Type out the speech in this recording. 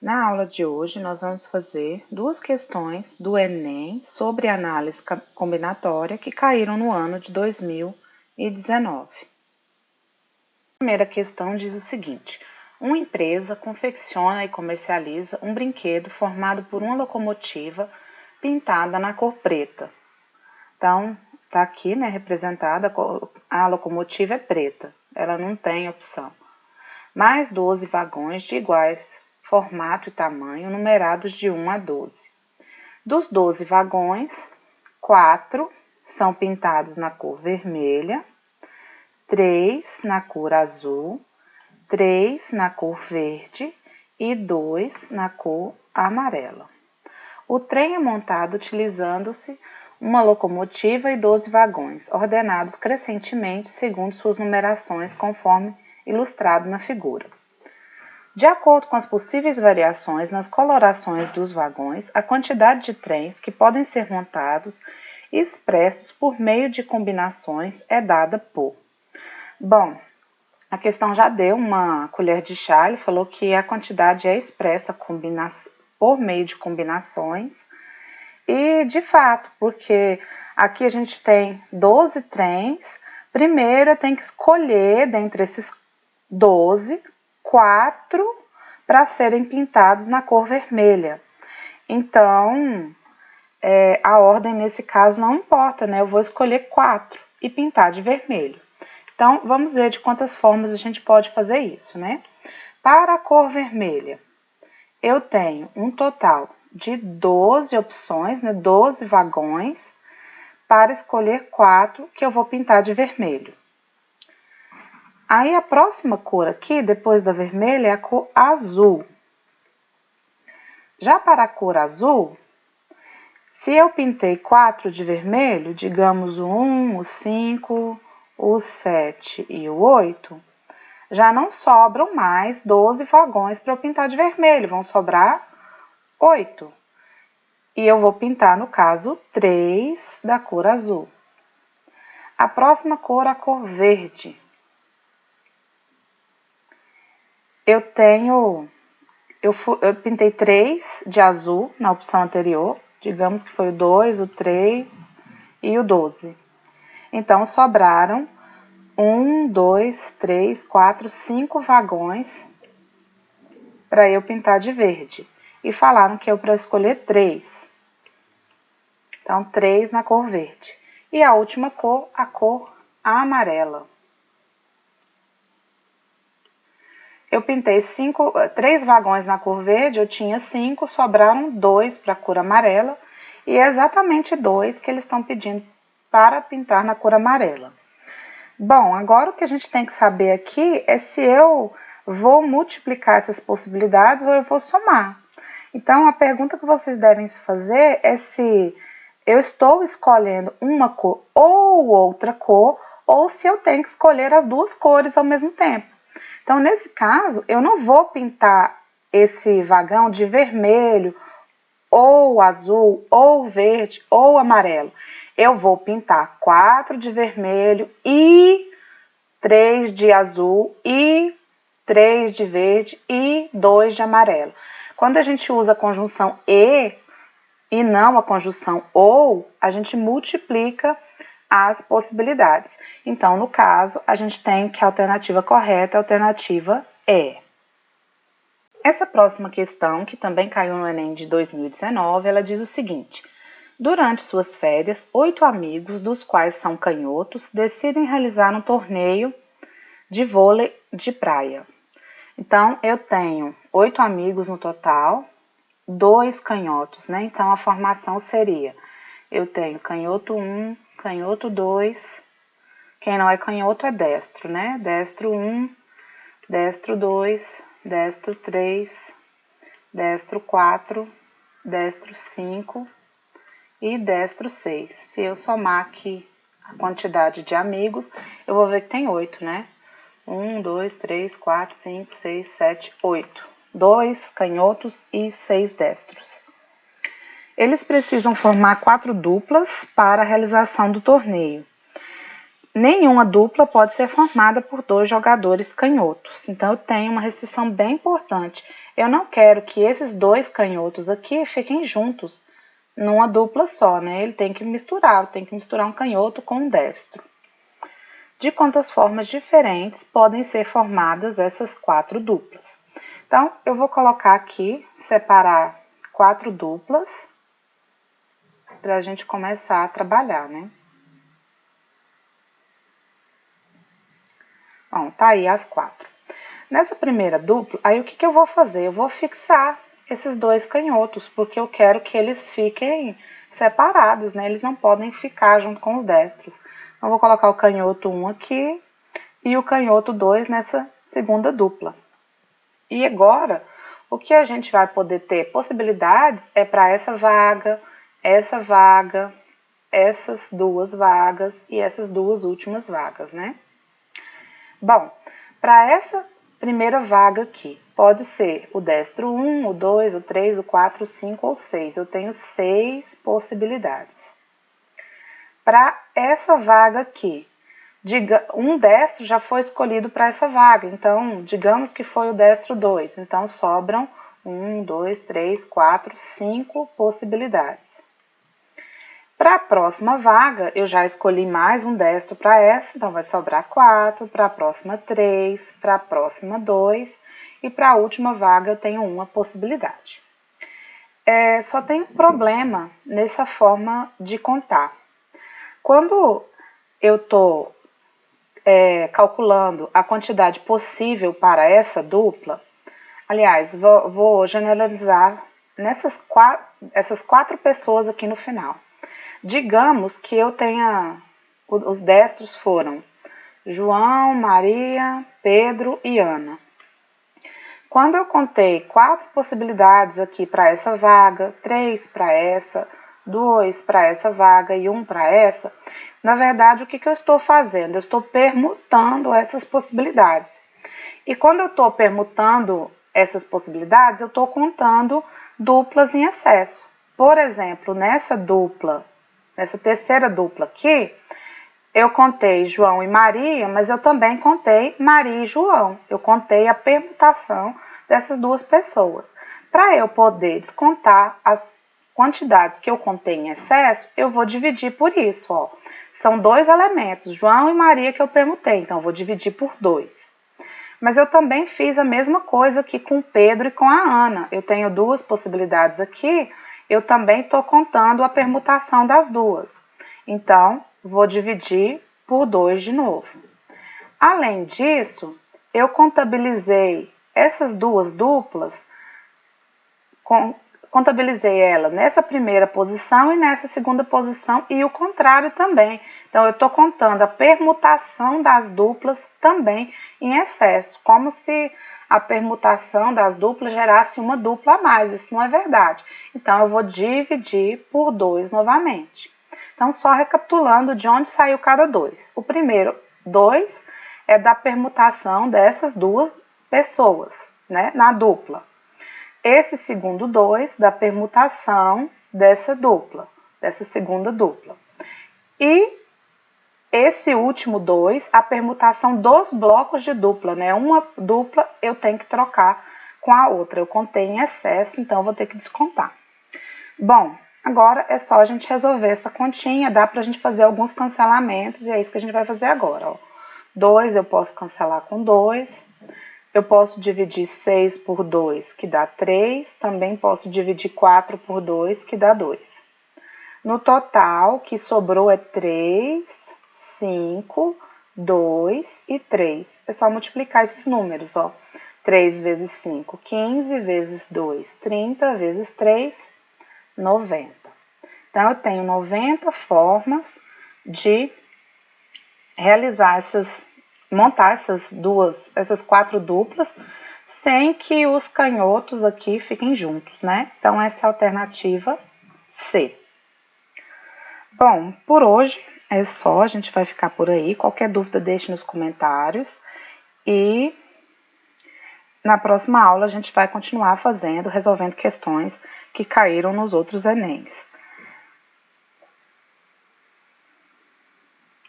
Na aula de hoje, nós vamos fazer duas questões do Enem sobre análise combinatória que caíram no ano de 2019. A primeira questão diz o seguinte: uma empresa confecciona e comercializa um brinquedo formado por uma locomotiva pintada na cor preta. Então, está aqui, representada, a locomotiva é preta, ela não tem opção. Mais 12 vagões de iguais formato e tamanho, numerados de 1 a 12. Dos 12 vagões, 4 são pintados na cor vermelha, 3 na cor azul, 3 na cor verde e 2 na cor amarela. O trem é montado utilizando-se uma locomotiva e 12 vagões, ordenados crescentemente segundo suas numerações, conforme ilustrado na figura. De acordo com as possíveis variações nas colorações dos vagões, a quantidade de trens que podem ser montados e expressos por meio de combinações é dada por... Bom, a questão já deu uma colher de chá, ele falou que a quantidade é expressa por meio de combinações. E, de fato, porque aqui a gente tem 12 trens, primeiro eu tenho que escolher dentre esses 12, 4 para serem pintados na cor vermelha. Então, a ordem nesse caso não importa, né? Eu vou escolher 4 e pintar de vermelho. Então, vamos ver de quantas formas a gente pode fazer isso, né? Para a cor vermelha, eu tenho um total de 12 opções, 12 vagões, para escolher 4 que eu vou pintar de vermelho. Aí a próxima cor aqui, depois da vermelha, é a cor azul. Já para a cor azul, se eu pintei 4 de vermelho, digamos o 1, o 5, o 7 e o 8, já não sobram mais 12 vagões para eu pintar de vermelho, vão sobrar 8. E eu vou pintar, no caso, 3 da cor azul. A próxima cor, a cor verde. Eu pintei 3 de azul na opção anterior, digamos que foi o 2, o 3 e o 12. Então, sobraram 1, 2, 3, 4, 5 vagões para eu pintar de verde. E falaram que eu para escolher 3. Então, 3 na cor verde. E a última cor, a cor amarela. Eu pintei 3 vagões na cor verde, eu tinha 5, sobraram 2 para a cor amarela, e é exatamente 2 que eles estão pedindo para pintar na cor amarela. Bom, agora o que a gente tem que saber aqui é se eu vou multiplicar essas possibilidades ou eu vou somar. Então, a pergunta que vocês devem se fazer é se eu estou escolhendo uma cor ou outra cor, ou se eu tenho que escolher as duas cores ao mesmo tempo. Então, nesse caso, eu não vou pintar esse vagão de vermelho, ou azul, ou verde, ou amarelo. Eu vou pintar 4 de vermelho e 3 de azul e 3 de verde e 2 de amarelo. Quando a gente usa a conjunção e não a conjunção ou, a gente multiplica as possibilidades. Então, no caso, a gente tem que a alternativa correta é a alternativa E. Essa próxima questão, que também caiu no Enem de 2019, ela diz o seguinte: durante suas férias, 8 amigos, dos quais são canhotos, decidem realizar um torneio de vôlei de praia. Então, eu tenho 8 amigos no total, 2 canhotos, né? Então, a formação seria: eu tenho canhoto 1, canhoto 2, quem não é canhoto é destro, né? Destro 1, destro 2, destro 3, destro 4, destro 5 e destro 6. Se eu somar aqui a quantidade de amigos, eu vou ver que tem 8, né? 1, 2, 3, 4, 5, 6, 7, 8. 2 canhotos e 6 destros. Eles precisam formar 4 duplas para a realização do torneio. Nenhuma dupla pode ser formada por 2 jogadores canhotos. Então, eu tenho uma restrição bem importante. eu não quero que esses dois canhotos aqui fiquem juntos numa dupla só, né? Ele tem que misturar, um canhoto com um destro. De quantas formas diferentes podem ser formadas essas 4 duplas? Então, eu vou colocar aqui, separar 4 duplas, para a gente começar a trabalhar, né? Bom, tá aí as 4. Nessa primeira dupla, aí o que eu vou fazer? Eu vou fixar esses dois canhotos, porque eu quero que eles fiquem separados, né? Eles não podem ficar junto com os destros. Então, eu vou colocar o canhoto 1 aqui e o canhoto 2 nessa segunda dupla. E agora, o que a gente vai poder ter possibilidades é para essa vaga, essas 2 vagas e essas 2 últimas vagas, né? Bom, para essa primeira vaga aqui, pode ser o destro 1, o 2, o 3, o 4, o 5 ou 6. Eu tenho 6 possibilidades. Para essa vaga aqui, um destro já foi escolhido para essa vaga, então, digamos que foi o destro 2. Então, sobram 1, 2, 3, 4, 5 possibilidades. Para a próxima vaga, eu já escolhi mais um destro para essa, então vai sobrar 4, para a próxima 3, para a próxima 2 e para a última vaga eu tenho uma possibilidade. Só tem um problema nessa forma de contar. Quando eu estou calculando a quantidade possível para essa dupla, aliás, vou generalizar essas 4 pessoas aqui no final. Digamos que eu tenha, os destros foram João, Maria, Pedro e Ana. Quando eu contei 4 possibilidades aqui para essa vaga, 3 para essa, 2 para essa vaga e 1 para essa, na verdade, o que eu estou fazendo? Eu estou permutando essas possibilidades. E quando eu estou permutando essas possibilidades, eu estou contando duplas em excesso. Por exemplo, nessa terceira dupla aqui, eu contei João e Maria, mas eu também contei Maria e João. Eu contei a permutação dessas 2 pessoas. Para eu poder descontar as quantidades que eu contei em excesso, eu vou dividir por isso, ó. São 2 elementos, João e Maria, que eu permutei, então eu vou dividir por 2. Mas eu também fiz a mesma coisa aqui com Pedro e com a Ana. Eu tenho 2 possibilidades aqui, eu também estou contando a permutação das 2. Então, vou dividir por 2 de novo. Além disso, eu contabilizei essas 2 duplas, contabilizei ela nessa primeira posição e nessa segunda posição e o contrário também. Então, eu estou contando a permutação das duplas também em excesso, como se a permutação das duplas gerasse uma dupla a mais. Isso não é verdade. Então, eu vou dividir por 2 novamente. Então, só recapitulando de onde saiu cada 2. O primeiro 2 é da permutação dessas 2 pessoas, né, na dupla. Esse segundo 2 da permutação dessa segunda dupla. E esse último 2, a permutação dos blocos de dupla, né? Uma dupla eu tenho que trocar com a outra. Eu contei em excesso, então eu vou ter que descontar. Bom, agora é só a gente resolver essa continha, dá pra gente fazer alguns cancelamentos e é isso que a gente vai fazer agora, ó. 2 eu posso cancelar com 2. Eu posso dividir 6 por 2, que dá 3. Também posso dividir 4 por 2, que dá 2. No total, o que sobrou é 3, 5, 2 e 3. É só multiplicar esses números, ó. 3 vezes 5, 15, vezes 2, 30, vezes 3, 90. Então, eu tenho 90 formas de realizar montar essas 4 duplas, sem que os canhotos aqui fiquem juntos, né? Então, essa é a alternativa C. Bom, por hoje é só, a gente vai ficar por aí. Qualquer dúvida, deixe nos comentários. E na próxima aula, a gente vai continuar resolvendo questões que caíram nos outros Enems.